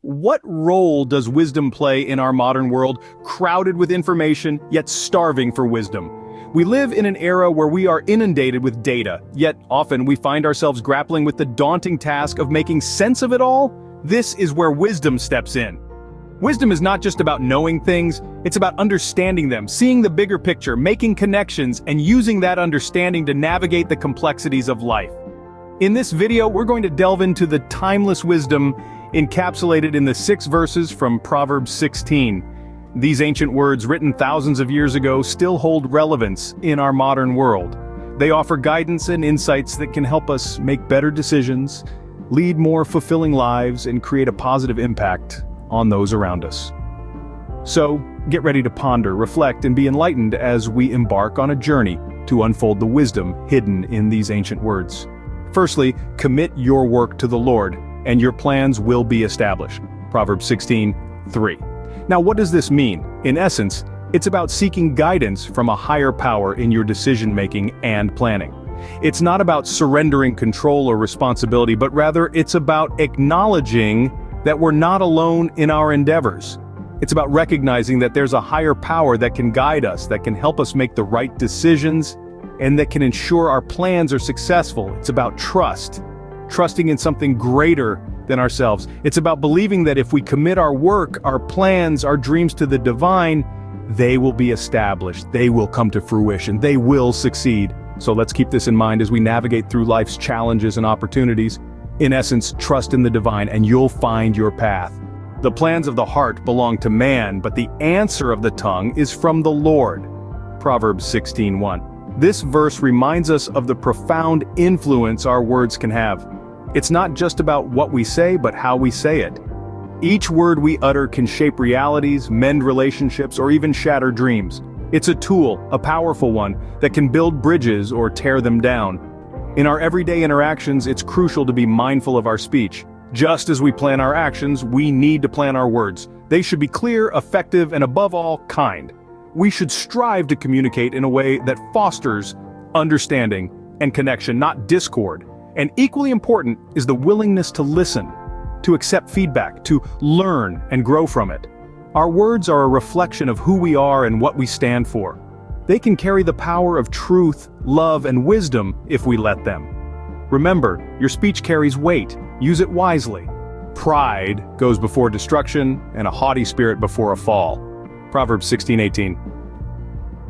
What role does wisdom play in our modern world, crowded with information, yet starving for wisdom? We live in an era where we are inundated with data, yet often we find ourselves grappling with the daunting task of making sense of it all. This is where wisdom steps in. Wisdom is not just about knowing things, it's about understanding them, seeing the bigger picture, making connections, and using that understanding to navigate the complexities of life. In this video, we're going to delve into the timeless wisdom encapsulated in the 6 verses from Proverbs 16. These ancient words, written thousands of years ago, still hold relevance in our modern world. They offer guidance and insights that can help us make better decisions, lead more fulfilling lives, and create a positive impact on those around us. So, get ready to ponder, reflect, and be enlightened as we embark on a journey to unfold the wisdom hidden in these ancient words. Firstly, commit your work to the Lord, and your plans will be established. Proverbs 16:3. Now, what does this mean? In essence, it's about seeking guidance from a higher power in your decision-making and planning. It's not about surrendering control or responsibility, but rather it's about acknowledging that we're not alone in our endeavors. It's about recognizing that there's a higher power that can guide us, that can help us make the right decisions, and that can ensure our plans are successful. It's about trusting in something greater than ourselves. It's about believing that if we commit our work, our plans, our dreams to the divine, they will be established, they will come to fruition, they will succeed. So let's keep this in mind as we navigate through life's challenges and opportunities. In essence, trust in the divine and you'll find your path. The plans of the heart belong to man, but the answer of the tongue is from the Lord. Proverbs 16:1. This verse reminds us of the profound influence our words can have. It's not just about what we say, but how we say it. Each word we utter can shape realities, mend relationships, or even shatter dreams. It's a tool, a powerful one, that can build bridges or tear them down. In our everyday interactions, it's crucial to be mindful of our speech. Just as we plan our actions, we need to plan our words. They should be clear, effective, and above all, kind. We should strive to communicate in a way that fosters understanding and connection, not discord. And equally important is the willingness to listen, to accept feedback, to learn and grow from it. Our words are a reflection of who we are and what we stand for. They can carry the power of truth, love, and wisdom if we let them. Remember, your speech carries weight. Use it wisely. Pride goes before destruction, and a haughty spirit before a fall. Proverbs 16:18.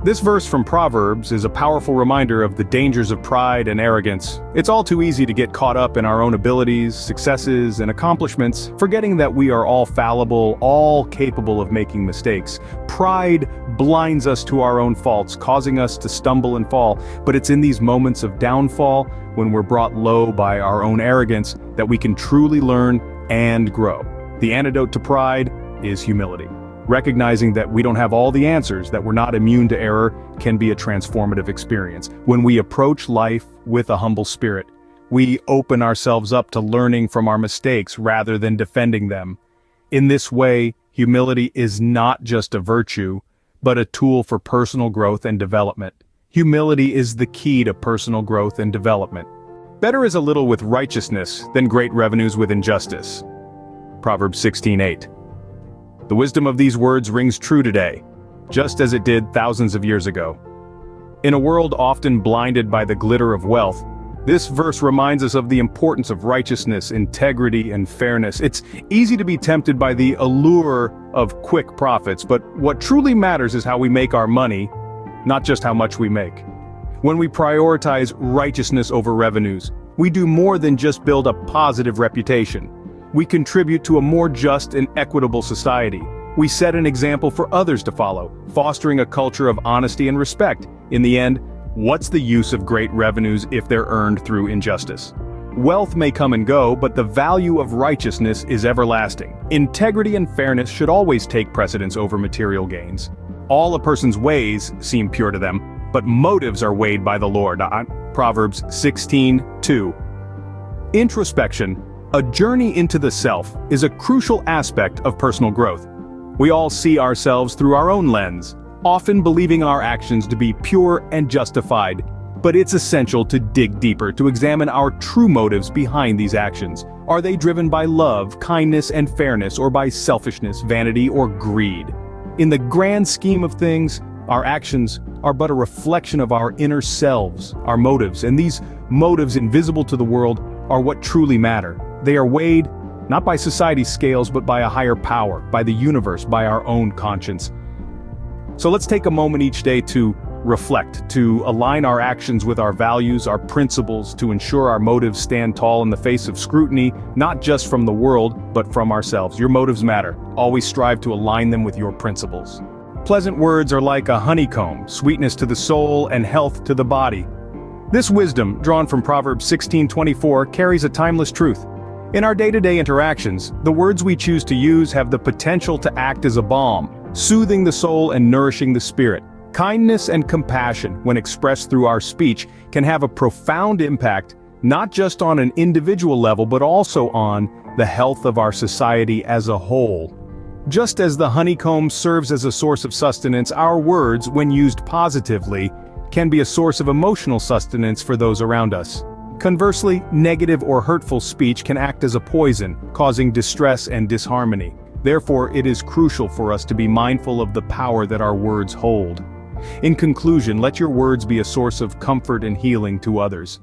This verse from Proverbs is a powerful reminder of the dangers of pride and arrogance. It's all too easy to get caught up in our own abilities, successes, and accomplishments, forgetting that we are all fallible, all capable of making mistakes. Pride blinds us to our own faults, causing us to stumble and fall. But it's in these moments of downfall, when we're brought low by our own arrogance, that we can truly learn and grow. The antidote to pride is humility. Recognizing that we don't have all the answers, that we're not immune to error, can be a transformative experience. When we approach life with a humble spirit, we open ourselves up to learning from our mistakes rather than defending them. In this way, humility is not just a virtue, but a tool for personal growth and development. Humility is the key to personal growth and development. Better is a little with righteousness than great revenues with injustice. Proverbs 16:8. The wisdom of these words rings true today, just as it did thousands of years ago. In a world often blinded by the glitter of wealth, this verse reminds us of the importance of righteousness, integrity, and fairness. It's easy to be tempted by the allure of quick profits, but what truly matters is how we make our money, not just how much we make. When we prioritize righteousness over revenues, we do more than just build a positive reputation. We contribute to a more just and equitable society. We set an example for others to follow, fostering a culture of honesty and respect. In the end, what's the use of great revenues if they're earned through injustice? Wealth may come and go, but the value of righteousness is everlasting. Integrity and fairness should always take precedence over material gains. All a person's ways seem pure to them, but motives are weighed by the Lord. Proverbs 16:2. Introspection, a journey into the self, is a crucial aspect of personal growth. We all see ourselves through our own lens, often believing our actions to be pure and justified. But it's essential to dig deeper, to examine our true motives behind these actions. Are they driven by love, kindness, and fairness, or by selfishness, vanity, or greed? In the grand scheme of things, our actions are but a reflection of our inner selves, our motives, and these motives, invisible to the world, are what truly matter. They are weighed, not by society's scales, but by a higher power, by the universe, by our own conscience. So let's take a moment each day to reflect, to align our actions with our values, our principles, to ensure our motives stand tall in the face of scrutiny, not just from the world, but from ourselves. Your motives matter. Always strive to align them with your principles. Pleasant words are like a honeycomb, sweetness to the soul and health to the body. This wisdom, drawn from Proverbs 16:24, carries a timeless truth. In our day-to-day interactions, the words we choose to use have the potential to act as a balm, soothing the soul and nourishing the spirit. Kindness and compassion, when expressed through our speech, can have a profound impact, not just on an individual level, but also on the health of our society as a whole. Just as the honeycomb serves as a source of sustenance, our words, when used positively, can be a source of emotional sustenance for those around us. Conversely, negative or hurtful speech can act as a poison, causing distress and disharmony. Therefore, it is crucial for us to be mindful of the power that our words hold. In conclusion, let your words be a source of comfort and healing to others.